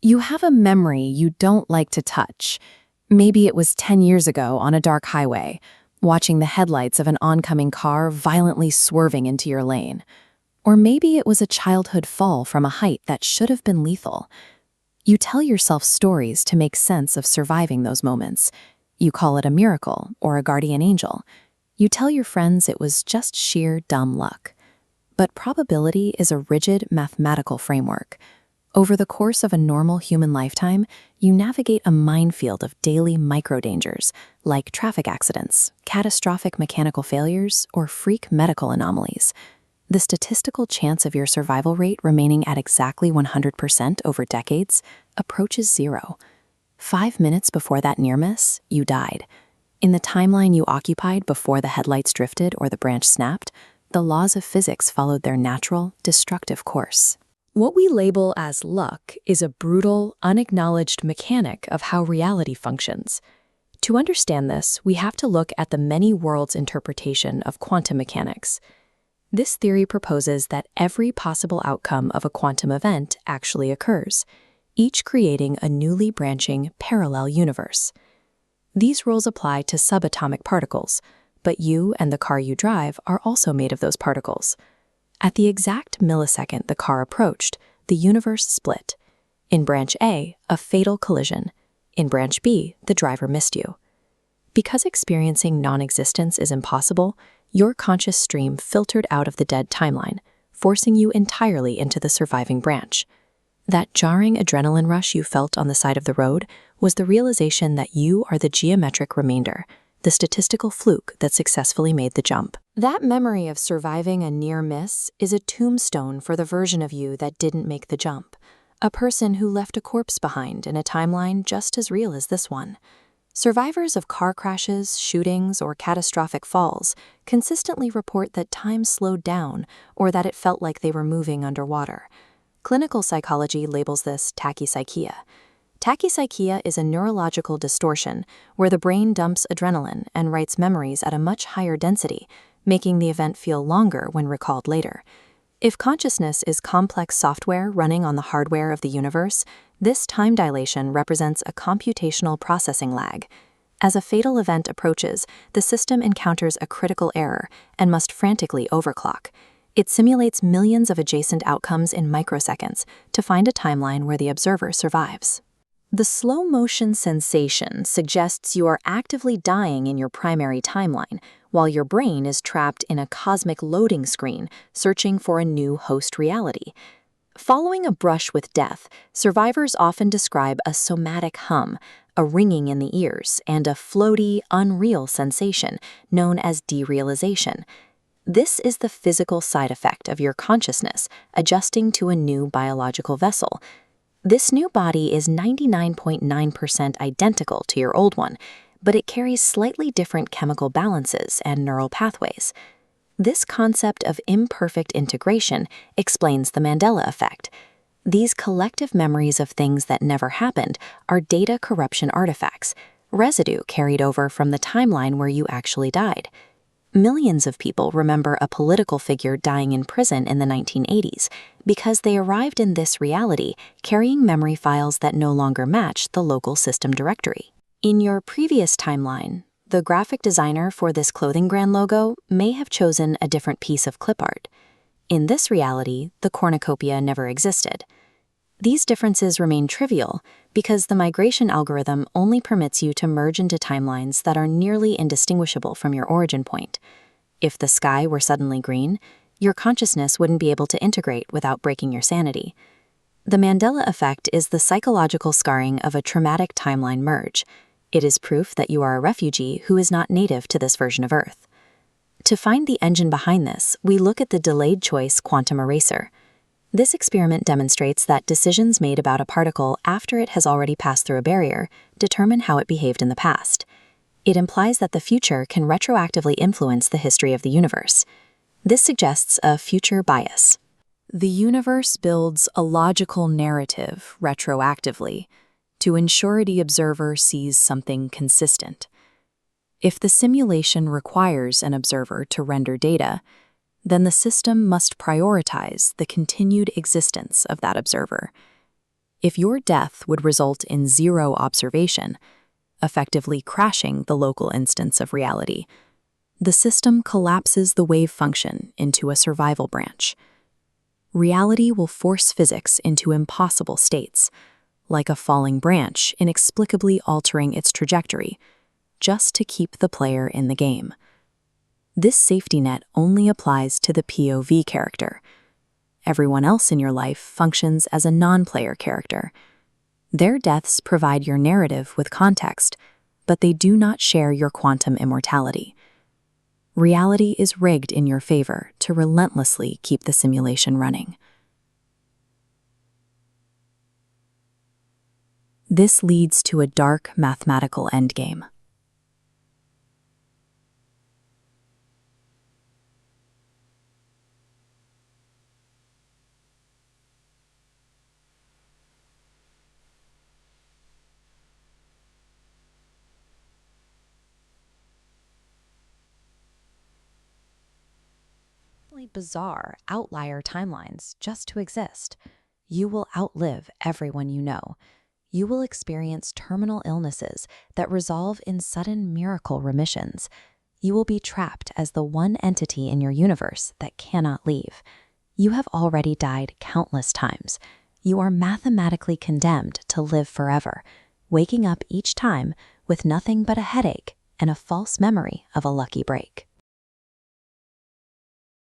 You have a memory you don't like to touch. Maybe it was 10 years ago on a dark highway, watching the headlights of an oncoming car violently swerving into your lane. Or maybe it was a childhood fall from a height that should have been lethal. You tell yourself stories to make sense of surviving those moments. You call it a miracle or a guardian angel. You tell your friends it was just sheer dumb luck. But probability is a rigid mathematical framework. Over the course of a normal human lifetime, you navigate a minefield of daily microdangers, like traffic accidents, catastrophic mechanical failures, or freak medical anomalies. The statistical chance of your survival rate remaining at exactly 100% over decades approaches zero. 5 minutes before that near miss, you died. In the timeline you occupied before the headlights drifted or the branch snapped, the laws of physics followed their natural, destructive course. What we label as luck is a brutal, unacknowledged mechanic of how reality functions. To understand this, we have to look at the many worlds interpretation of quantum mechanics. This theory proposes that every possible outcome of a quantum event actually occurs, each creating a newly branching parallel universe. These rules apply to subatomic particles, but you and the car you drive are also made of those particles. At the exact millisecond the car approached, the universe split. In branch A, a fatal collision. In branch B, the driver missed you. Because experiencing non-existence is impossible, your conscious stream filtered out of the dead timeline, forcing you entirely into the surviving branch. That jarring adrenaline rush you felt on the side of the road was the realization that you are the geometric remainder, the statistical fluke that successfully made the jump. That memory of surviving a near miss is a tombstone for the version of you that didn't make the jump, a person who left a corpse behind in a timeline just as real as this one. Survivors of car crashes, shootings, or catastrophic falls consistently report that time slowed down or that it felt like they were moving underwater. Clinical psychology labels this tachypsychia. Tachypsychia is a neurological distortion where the brain dumps adrenaline and writes memories at a much higher density, making the event feel longer when recalled later. If consciousness is complex software running on the hardware of the universe, this time dilation represents a computational processing lag. As a fatal event approaches, the system encounters a critical error and must frantically overclock. It simulates millions of adjacent outcomes in microseconds to find a timeline where the observer survives. The slow-motion sensation suggests you are actively dying in your primary timeline, while your brain is trapped in a cosmic loading screen, searching for a new host reality. Following a brush with death, survivors often describe a somatic hum, a ringing in the ears, and a floaty, unreal sensation known as derealization. This is the physical side effect of your consciousness adjusting to a new biological vessel. This new body is 99.9% identical to your old one, but it carries slightly different chemical balances and neural pathways. This concept of imperfect integration explains the Mandela effect. These collective memories of things that never happened are data corruption artifacts, residue carried over from the timeline where you actually died. Millions of people remember a political figure dying in prison in the 1980s because they arrived in this reality carrying memory files that no longer match the local system directory. In your previous timeline, the graphic designer for this clothing brand logo may have chosen a different piece of clip art. In this reality, the cornucopia never existed. These differences remain trivial because the migration algorithm only permits you to merge into timelines that are nearly indistinguishable from your origin point. If the sky were suddenly green, your consciousness wouldn't be able to integrate without breaking your sanity. The Mandela effect is the psychological scarring of a traumatic timeline merge. It is proof that you are a refugee who is not native to this version of Earth. To find the engine behind this, we look at the delayed choice quantum eraser. This experiment demonstrates that decisions made about a particle after it has already passed through a barrier determine how it behaved in the past. It implies that the future can retroactively influence the history of the universe. This suggests a future bias. The universe builds a logical narrative retroactively to ensure the observer sees something consistent. If the simulation requires an observer to render data, then the system must prioritize the continued existence of that observer. If your death would result in zero observation, effectively crashing the local instance of reality, the system collapses the wave function into a survival branch. Reality will force physics into impossible states, like a falling branch inexplicably altering its trajectory, just to keep the player in the game. This safety net only applies to the POV character. Everyone else in your life functions as a non-player character. Their deaths provide your narrative with context, but they do not share your quantum immortality. Reality is rigged in your favor to relentlessly keep the simulation running. This leads to a dark mathematical endgame. Bizarre outlier timelines just to exist. You will outlive everyone you know. You will experience terminal illnesses that resolve in sudden miracle remissions. You will be trapped as the one entity in your universe that cannot leave. You have already died countless times. You are mathematically condemned to live forever, waking up each time with nothing but a headache and a false memory of a lucky break.